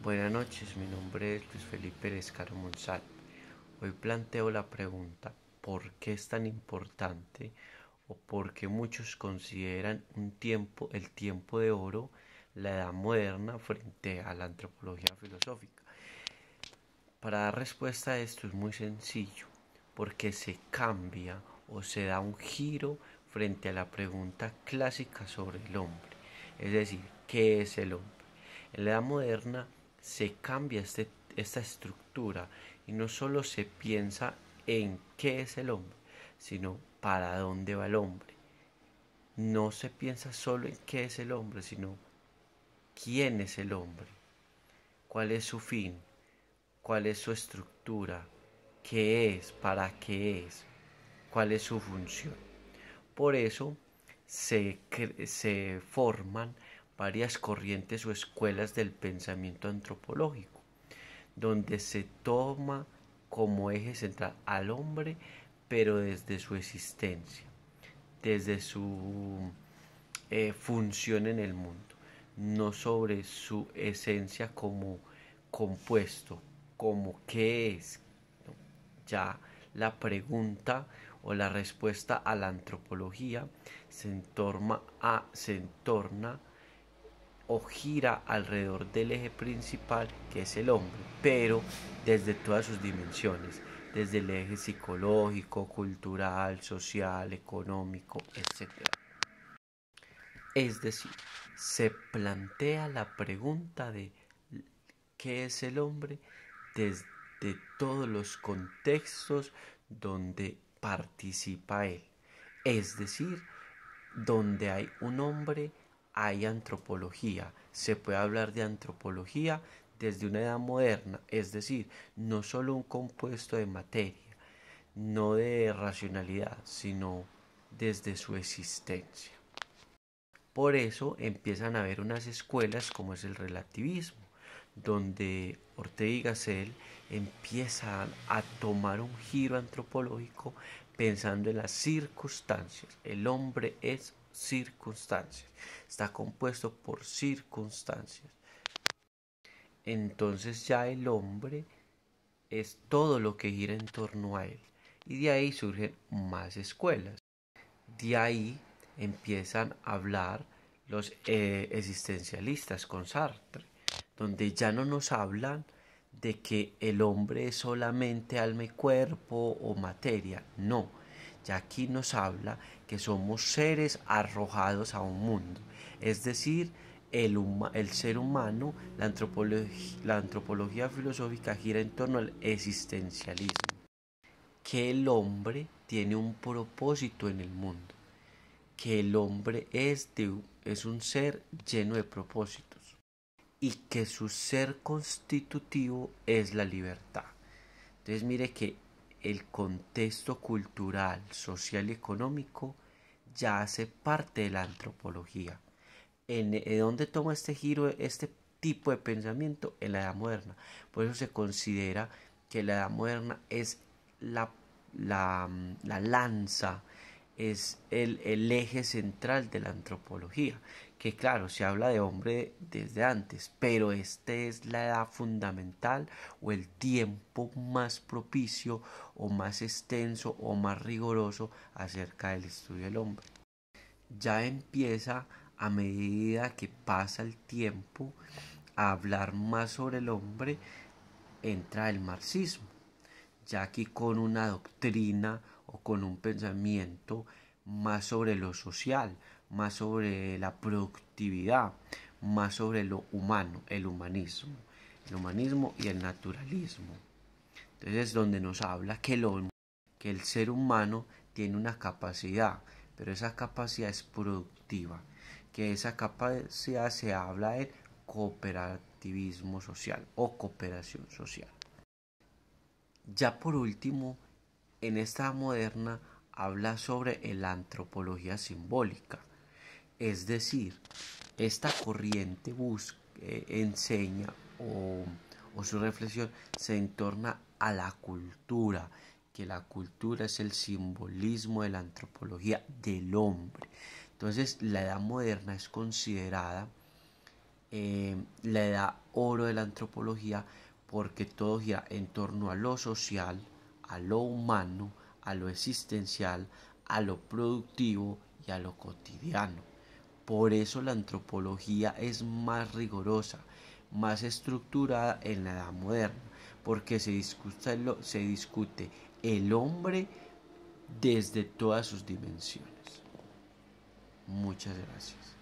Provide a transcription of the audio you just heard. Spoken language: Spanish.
Buenas noches, mi nombre es Luis Felipe Lescaro Monsalve. Hoy planteo la pregunta: ¿por qué es tan importante o por qué muchos consideran el tiempo de oro, la edad moderna, frente a la antropología filosófica? Para dar respuesta a esto es muy sencillo, porque se cambia o se da un giro frente a la pregunta clásica sobre el hombre, es decir, ¿qué es el hombre? En la edad moderna se cambia esta estructura y no solo se piensa en qué es el hombre, sino para dónde va el hombre. No se piensa solo en qué es el hombre, sino quién es el hombre, cuál es su fin, cuál es su estructura, qué es, para qué es, cuál es su función. Por eso se forman varias corrientes o escuelas del pensamiento antropológico, donde se toma como eje central al hombre, pero desde su existencia, desde su función en el mundo, no sobre su esencia como compuesto, como qué es. ¿No? Ya la pregunta o la respuesta a la antropología se entorna o gira alrededor del eje principal, que es el hombre, pero desde todas sus dimensiones, desde el eje psicológico, cultural, social, económico, etc. Es decir, se plantea la pregunta de qué es el hombre desde todos los contextos donde participa él. Es decir, donde hay un hombre, hay antropología. Se puede hablar de antropología desde una edad moderna, es decir, no solo un compuesto de materia, no de racionalidad, sino desde su existencia. Por eso empiezan a haber unas escuelas como es el relativismo, donde Ortega y Gasset empiezan a tomar un giro antropológico pensando en las circunstancias. El hombre es circunstancias, está compuesto por circunstancias. Entonces ya el hombre es todo lo que gira en torno a él. Y de ahí surgen más escuelas. De ahí empiezan a hablar los existencialistas con Sartre, donde ya no nos hablan de que el hombre es solamente alma y cuerpo o materia, no, ya aquí nos habla que somos seres arrojados a un mundo, es decir, el ser humano, la antropología filosófica gira en torno al existencialismo, que el hombre tiene un propósito en el mundo, que el hombre es un ser lleno de propósitos y que su ser constitutivo es la libertad. Entonces mire que el contexto cultural, social y económico ya hace parte de la antropología. ¿En dónde toma este giro, este tipo de pensamiento? En la edad moderna. Por eso se considera que la edad moderna es la, la lanza, es el eje central de la antropología. Que claro, se habla de hombre desde antes, pero este es la edad fundamental o el tiempo más propicio o más extenso o más riguroso acerca del estudio del hombre. Ya empieza, a medida que pasa el tiempo, a hablar más sobre el hombre, entra el marxismo, ya aquí con una doctrina o con un pensamiento más sobre lo social, más sobre la productividad, más sobre lo humano, el humanismo y el naturalismo. Entonces es donde nos habla que el ser humano tiene una capacidad, pero esa capacidad es productiva, que esa capacidad se habla de cooperativismo social o cooperación social. Ya por último, en esta moderna habla sobre la antropología simbólica, es decir, esta corriente enseña o su reflexión se entorna a la cultura, que la cultura es el simbolismo de la antropología del hombre. Entonces, la edad moderna es considerada la edad oro de la antropología, porque todo gira en torno a lo social, a lo humano, a lo existencial, a lo productivo y a lo cotidiano. Por eso la antropología es más rigurosa, más estructurada en la edad moderna, porque se discute el hombre desde todas sus dimensiones. Muchas gracias.